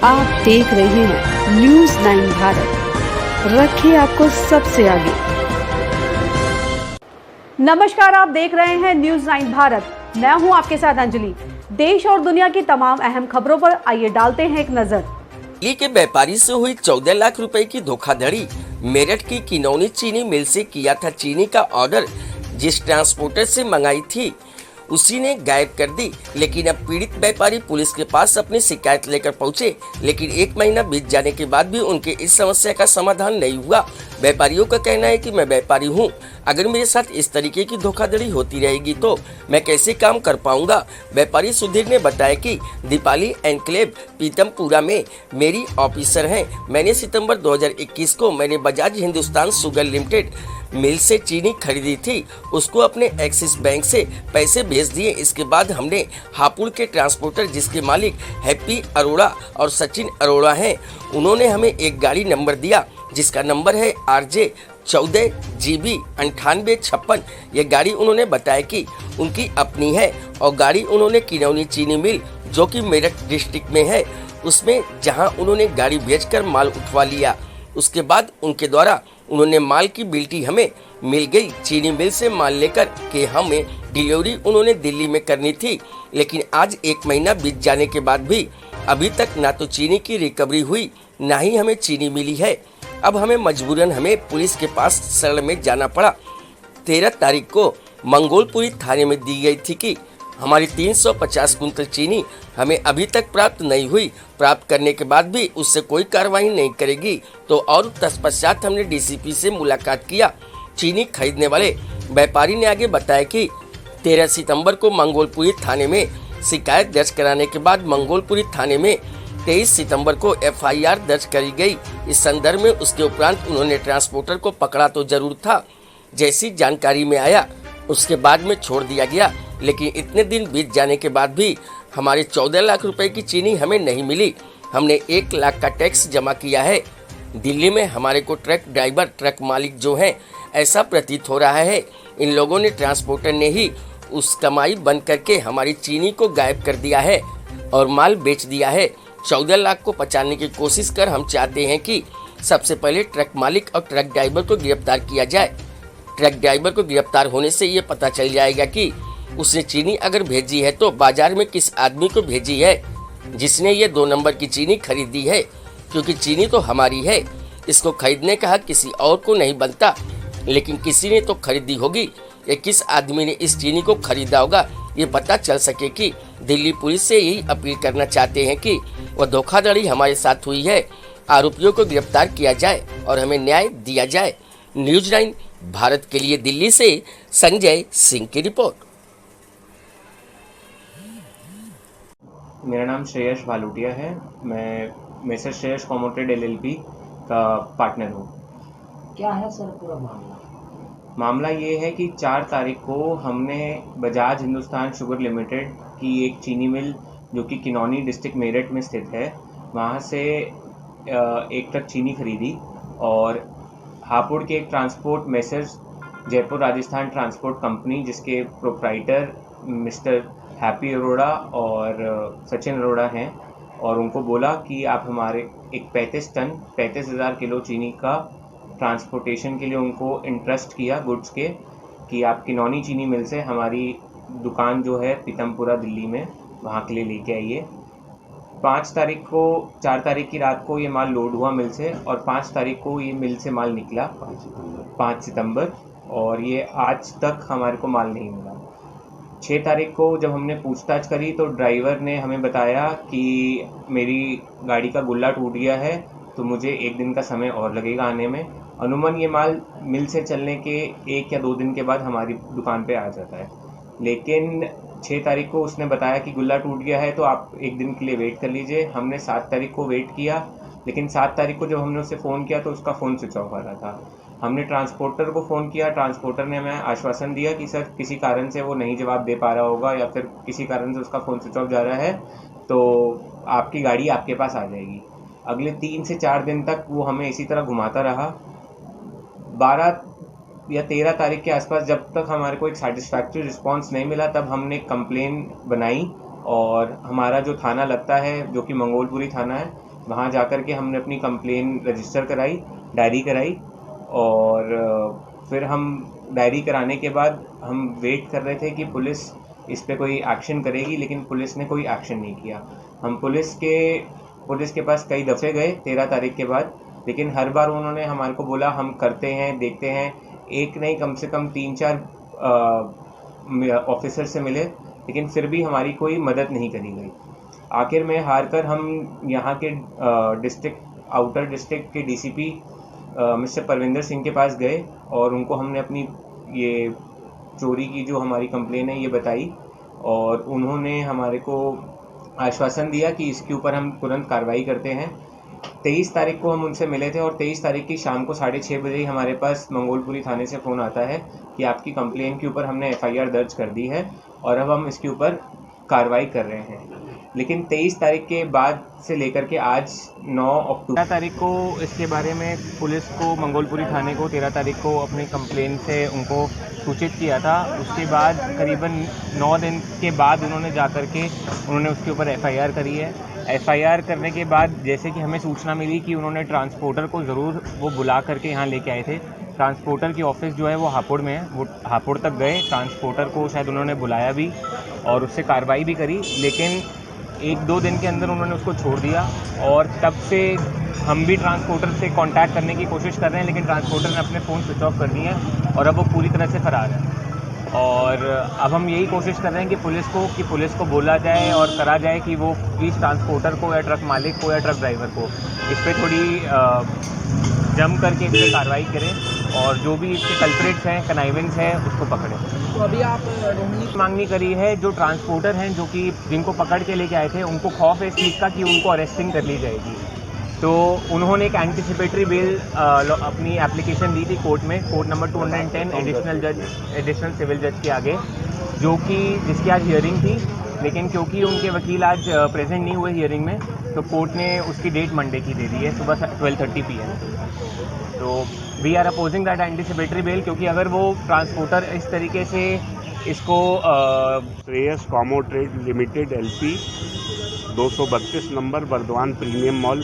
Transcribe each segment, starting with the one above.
आप देख रहे हैं न्यूज़ 9 भारत, रखिए आपको सबसे आगे। नमस्कार, आप देख रहे हैं न्यूज़ 9 भारत। मैं हूं आपके साथ अंजलि। देश और दुनिया की तमाम अहम खबरों पर आइए डालते हैं एक नजर। दिल्ली के व्यापारी से हुई 14 लाख रुपए की धोखाधड़ी। मेरठ की किनौनी चीनी मिल से किया था चीनी का ऑर्डर। जिस ट्रांसपोर्टर से मंगाई थी उसी ने गायब कर दी। लेकिन अब पीड़ित व्यापारी पुलिस के पास अपनी शिकायत लेकर पहुंचे, लेकिन 1 महीना बीत जाने के बाद भी उनके इस समस्या का समाधान नहीं हुआ। व्यापारियों का कहना है कि मैं व्यापारी हूं, अगर मेरे साथ इस तरीके की धोखाधड़ी होती रहेगी तो मैं कैसे काम कर पाऊंगा। व्यापारी सुधीर ने बताया कि दीपाली एनक्लेव पीतमपुरा में मेरी ऑफिसर हैं। मैंने सितंबर 2021 को मैंने बजाज हिंदुस्तान शुगर लिमिटेड मिल से चीनी खरीदी थी, उसको अपने एक्सिस बैंक से पैसे भेज दिए। इसके बाद हमने हापुड़ के ट्रांसपोर्टर जिसके मालिक हैप्पी अरोड़ा और सचिन अरोड़ा हैं, उन्होंने हमें एक गाड़ी नंबर दिया जिसका नंबर है RJ 14 GB 9856। ये गाड़ी उन्होंने बताया कि उनकी अपनी है और गाड़ी उन्होंने किनौनी चीनी मिल जो कि मेरठ डिस्ट्रिक्ट में है उसमें जहां उन्होंने गाड़ी बेचकर माल उठवा लिया। उसके बाद उनके द्वारा उन्होंने माल की बिल्टी हमें मिल गई। चीनी मिल से माल लेकर के हमें डिलीवरी उन्होंने दिल्ली में करनी थी, लेकिन आज 1 महीना बीत जाने के बाद भी अभी तक ना तो चीनी की रिकवरी हुई ना ही हमें चीनी मिली है। अब हमें मजबूरन हमें पुलिस के पास शरण में जाना पड़ा। 13 तारीख को मंगोलपुरी थाने में दी गई थी कि हमारी 350 कुंतल चीनी हमें अभी तक प्राप्त नहीं हुई। प्राप्त करने के बाद भी उससे कोई कार्रवाई नहीं करेगी तो और तत्पश्चात हमने DCP से मुलाकात किया। चीनी खरीदने वाले व्यापारी ने आगे बताया कि 13 सितंबर को मंगोलपुरी थाने में शिकायत दर्ज कराने के बाद मंगोलपुरी थाने में 23 सितंबर को FIR दर्ज करी गई। इस संदर्भ में उसके उपरांत उन्होंने ट्रांसपोर्टर को पकड़ा तो जरूर था, जैसी जानकारी में आया उसके बाद में छोड़ दिया गया। लेकिन इतने दिन बीत जाने के बाद भी हमारे 14 लाख रुपए की चीनी हमें नहीं मिली। हमने 1 लाख का टैक्स जमा किया है। दिल्ली में हमारे को ट्रक ड्राइवर ट्रक मालिक जो हैं ऐसा प्रतीत हो रहा है इन लोगों ने ट्रांसपोर्टर ने ही उस कमाई बंद करके हमारी चीनी को गायब कर दिया है और माल बेच दिया है। 14 लाख को बचाने की कोशिश कर हम चाहते हैं कि सबसे पहले ट्रक मालिक और ट्रक ड्राइवर को गिरफ्तार किया जाए। ट्रक ड्राइवर को गिरफ्तार होने से ये पता चल जाएगा कि उसने चीनी अगर भेजी है तो बाजार में किस आदमी को भेजी है जिसने ये 2 नंबर की चीनी खरीदी है, क्योंकि चीनी तो हमारी है, इसको खरीदने का हक किसी और को नहीं बनता। लेकिन किसी ने तो खरीदी होगी, ये किस आदमी ने इस चीनी को खरीदा होगा ये पता चल सके। कि दिल्ली पुलिस से यही अपील करना चाहते हैं कि वह धोखाधड़ी हमारे साथ हुई है, आरोपियों को गिरफ्तार किया जाए और हमें न्याय दिया जाए। न्यूज़ 9 भारत के लिए दिल्ली से संजय सिंह की रिपोर्ट। मेरा नाम श्रेयस भालूटिया है। मैं मिस्टर श्रेयस कॉमोटेड LLP का पार्टनर हूँ। क्या है सर पूरा मामला ये है कि 4 तारीख को हमने बजाज हिंदुस्तान शुगर लिमिटेड की एक चीनी मिल जो कि किनौनी डिस्ट्रिक्ट मेरठ में स्थित है वहाँ से एक ट्रक चीनी खरीदी और हापुड़ के एक transport Messrs Jaipur Rajasthan transport company जिसके प्रोप्राइटर मिस्टर हैप्पी अरोड़ा और सचिन अरोड़ा हैं और उनको बोला कि आप हमारे एक 35,000 किलो चीनी का ट्रांसपोर्टेशन के लिए उनको इंटरेस्ट किया गुड्स के कि आप किनौनी चीनी मिल से हमारी दुकान जो है पीतमपुरा दिल्ली में वहाँ के लिए लेके आइए। 4 तारीख की रात को ये माल लोड हुआ मिल से और 5 तारीख को ये मिल से माल निकला 5 सितंबर और ये आज तक हमारे को माल नहीं मिला। 6 तारीख को जब हमने पूछताछ करी तो ड्राइवर ने हमें बताया कि मेरी गाड़ी का गुल्ला टूट गया है तो मुझे 1 दिन का समय और लगेगा आने में। अनुमान ये माल मिल से चलने के 1 या 2 दिन के बाद हमारी दुकान पे आ जाता है, लेकिन 6 तारीख को उसने बताया कि गुल्ला टूट गया है तो आप 1 दिन के लिए वेट कर लीजिए। हमने 7 तारीख को वेट किया, लेकिन 7 तारीख को जब हमने उससे फ़ोन किया तो उसका फ़ोन स्विच ऑफ आ रहा था। हमने ट्रांसपोर्टर को फ़ोन किया, ट्रांसपोर्टर ने हमें आश्वासन दिया कि सर किसी कारण से वो नहीं जवाब दे पा रहा होगा या फिर किसी कारण से उसका फ़ोन स्विच ऑफ जा रहा है तो आपकी गाड़ी आपके पास आ जाएगी। अगले 3 से 4 दिन तक वो हमें इसी तरह घुमाता रहा। 12 या 13 तारीख के आसपास जब तक हमारे को एक सेटिस्फैक्ट्री रिस्पांस नहीं मिला तब हमने एक कंप्लेन बनाई और हमारा जो थाना लगता है जो कि मंगोलपुरी थाना है वहाँ जाकर के हमने अपनी कंप्लेन रजिस्टर कराई, डायरी कराई और फिर हम डायरी कराने के बाद हम वेट कर रहे थे कि पुलिस इस पे कोई एक्शन करेगी, लेकिन पुलिस ने कोई एक्शन नहीं किया। हम पुलिस के पास कई दफ़े गए 13 तारीख के बाद, लेकिन हर बार उन्होंने हमारे को बोला हम करते हैं, देखते हैं। एक नहीं कम से कम 3-4 ऑफिसर से मिले, लेकिन फिर भी हमारी कोई मदद नहीं करी गई। आखिर में हार कर हम यहाँ के आउटर डिस्ट्रिक्ट के डीसीपी मिस्टर परविंदर सिंह के पास गए और उनको हमने अपनी ये चोरी की जो हमारी कंप्लेन है ये बताई, और उन्होंने हमारे को आश्वासन दिया कि इसके ऊपर हम तुरंत कार्रवाई करते हैं। 23 तारीख को हम उनसे मिले थे और 23 तारीख की शाम को 6:30 बजे हमारे पास मंगोलपुरी थाने से फ़ोन आता है कि आपकी कंप्लेन के ऊपर हमने FIR दर्ज कर दी है और अब हम इसके ऊपर कार्रवाई कर रहे हैं। लेकिन 23 तारीख के बाद से लेकर के आज 9 अक्टूबर 13 तारीख को इसके बारे में पुलिस को, मंगोलपुरी थाने को 13 तारीख को अपनी कंप्लेन से उनको सूचित किया था। उसके बाद करीबन 9 दिन के बाद उन्होंने उसके ऊपर FIR करी है। FIR करने के बाद जैसे कि हमें सूचना मिली कि उन्होंने ट्रांसपोर्टर को ज़रूर वो बुला करके यहाँ लेके आए थे। ट्रांसपोर्टर की ऑफ़िस जो है वो हापुड़ में है, वो हापुड़ तक गए, ट्रांसपोर्टर को शायद उन्होंने बुलाया भी और उससे कार्रवाई भी करी, लेकिन 1-2 दिन के अंदर उन्होंने उसको छोड़ दिया। और तब से हम भी ट्रांसपोर्टर से कांटेक्ट करने की कोशिश कर रहे हैं, लेकिन ट्रांसपोर्टर ने अपने फ़ोन स्विच ऑफ कर दिए हैं और अब वो पूरी तरह से फ़रार है। और अब हम यही कोशिश कर रहे हैं कि पुलिस को बोला जाए और करा जाए कि वो इस ट्रांसपोर्टर को या ट्रक मालिक को या ट्रक ड्राइवर को इस पर थोड़ी जम करके इस पर कार्रवाई करें और जो भी इसके कल्प्रिट्स हैं, कनाइवेंस हैं, उसको पकड़ें। तो अभी आप रोहिणी मांगनी करी है, जो ट्रांसपोर्टर हैं जो कि जिनको पकड़ के लेके आए थे उनको खौफ है इस चीज़ का कि उनको अरेस्टिंग कर ली जाएगी, तो उन्होंने एक एंटिसिपेटरी बेल अपनी एप्लीकेशन दी थी कोर्ट नंबर 210 एडिशनल सिविल जज के आगे, जिसकी आज हियरिंग थी, लेकिन क्योंकि उनके वकील आज प्रेजेंट नहीं हुए हियरिंग में, तो कोर्ट ने उसकी डेट मंडे की दे दी है सुबह 12:30 PM। तो we are opposing that anticipatory bail, क्योंकि अगर वो ट्रांसपोर्टर इस तरीके से इसको Shreyas como trade limited LP 232 number Burdwan premium mall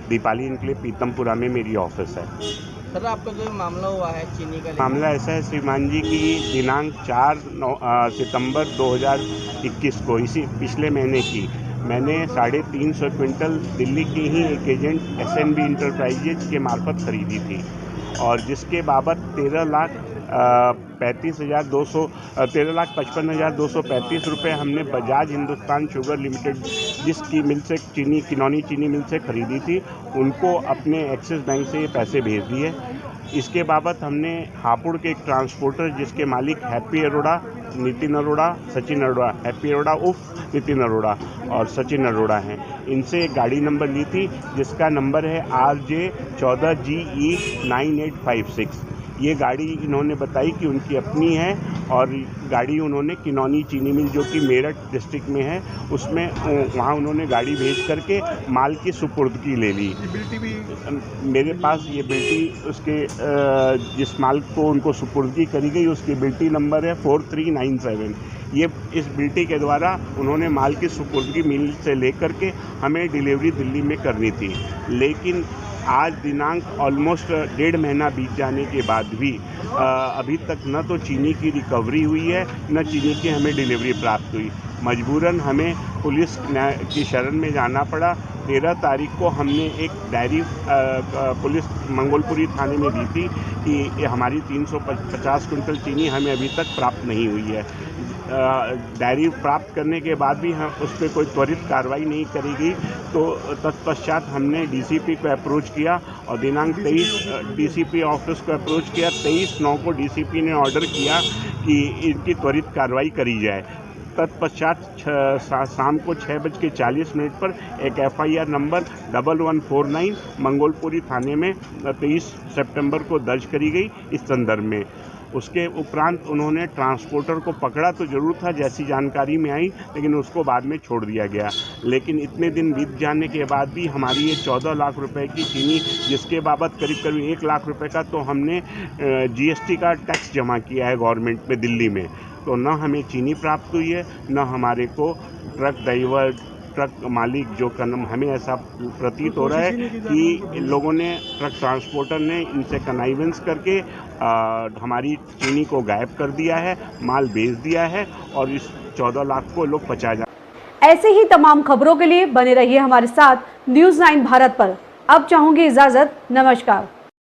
Deepali enclave Pitampura में मेरी ऑफिस है। सर, आपका जो मामला हुआ है चीनी का, मामला ऐसा है श्रीमान जी की दिनांक 4 सितंबर 2021 को, इसी पिछले महीने की, मैंने 350 क्विंटल दिल्ली की ही एक एजेंट SNB इंटरप्राइजेज के मार्फत खरीदी थी और जिसके बाबत 13,55,235 रुपये हमने बजाज हिंदुस्तान शुगर लिमिटेड जिसकी मिल से किनौनी चीनी मिल से ख़रीदी थी, उनको अपने एक्सिस बैंक से ये पैसे भेज दिए। इसके बाबत हमने हापुड़ के एक ट्रांसपोर्टर जिसके मालिक हैप्पी अरोड़ा, नितिन अरोड़ा, सचिन अरोड़ा, हैप्पी अरोड़ा उर्फ नितिन अरोड़ा और सचिन अरोड़ा हैं, इनसे एक गाड़ी नंबर ली थी जिसका नंबर है RJ 14GE 9856। ये गाड़ी इन्होंने बताई कि उनकी अपनी है और गाड़ी उन्होंने किनौनी चीनी मिल जो कि मेरठ डिस्ट्रिक्ट में है, उसमें वहाँ उन्होंने गाड़ी भेज करके माल की सुपुर्दगी ले ली। मेरे पास ये बिल्टी उसके जिस माल को उनको सुपुर्दगी करी गई उसकी बिल्टी नंबर है 4397। ये इस बिल्टी के द्वारा उन्होंने माल की सुपुर्दगी मिल से लेकर के हमें डिलीवरी दिल्ली में करनी थी, लेकिन आज दिनांक ऑलमोस्ट 1.5 महीना बीत जाने के बाद भी अभी तक न तो चीनी की रिकवरी हुई है न चीनी की हमें डिलीवरी प्राप्त हुई। मजबूरन हमें पुलिस की शरण में जाना पड़ा। 13 तारीख को हमने एक डायरी पुलिस मंगोलपुरी थाने में दी थी कि हमारी 350 क्विंटल चीनी हमें अभी तक प्राप्त नहीं हुई है। डायरी प्राप्त करने के बाद भी हम उस पर कोई त्वरित कार्रवाई नहीं करी गई, तो तत्पश्चात हमने DCP को अप्रोच किया और दिनांक 23 DCP ऑफिस को अप्रोच किया। 23/9 को DCP ने ऑर्डर किया कि इनकी त्वरित कार्रवाई करी जाए। तत्पश्चात शाम को 6:40 पर एक FIR नंबर 1149 मंगोलपुरी थाने में 23 सितंबर को दर्ज करी गई इस संदर्भ में। उसके उपरांत उन्होंने ट्रांसपोर्टर को पकड़ा तो ज़रूर था जैसी जानकारी में आई, लेकिन उसको बाद में छोड़ दिया गया। लेकिन इतने दिन बीत जाने के बाद भी हमारी ये 14 लाख रुपए की चीनी, जिसके बाबत करीब 1 लाख रुपए का तो हमने GST का टैक्स जमा किया है गवर्नमेंट में दिल्ली में, तो न हमें चीनी प्राप्त हुई है न हमारे को ट्रक ड्राइवर ट्रक मालिक जो हमें ऐसा प्रतीत हो रहा है कि इन लोगों ने ट्रक ट्रांसपोर्टर ने इनसे कनाइवेंस करके हमारी चीनी को गायब कर दिया है, माल बेच दिया है और इस 14 लाख को लोग 50,000। ऐसे ही तमाम खबरों के लिए बने रहिए हमारे साथ न्यूज़ 9 भारत पर। अब चाहूंगी इजाजत, नमस्कार।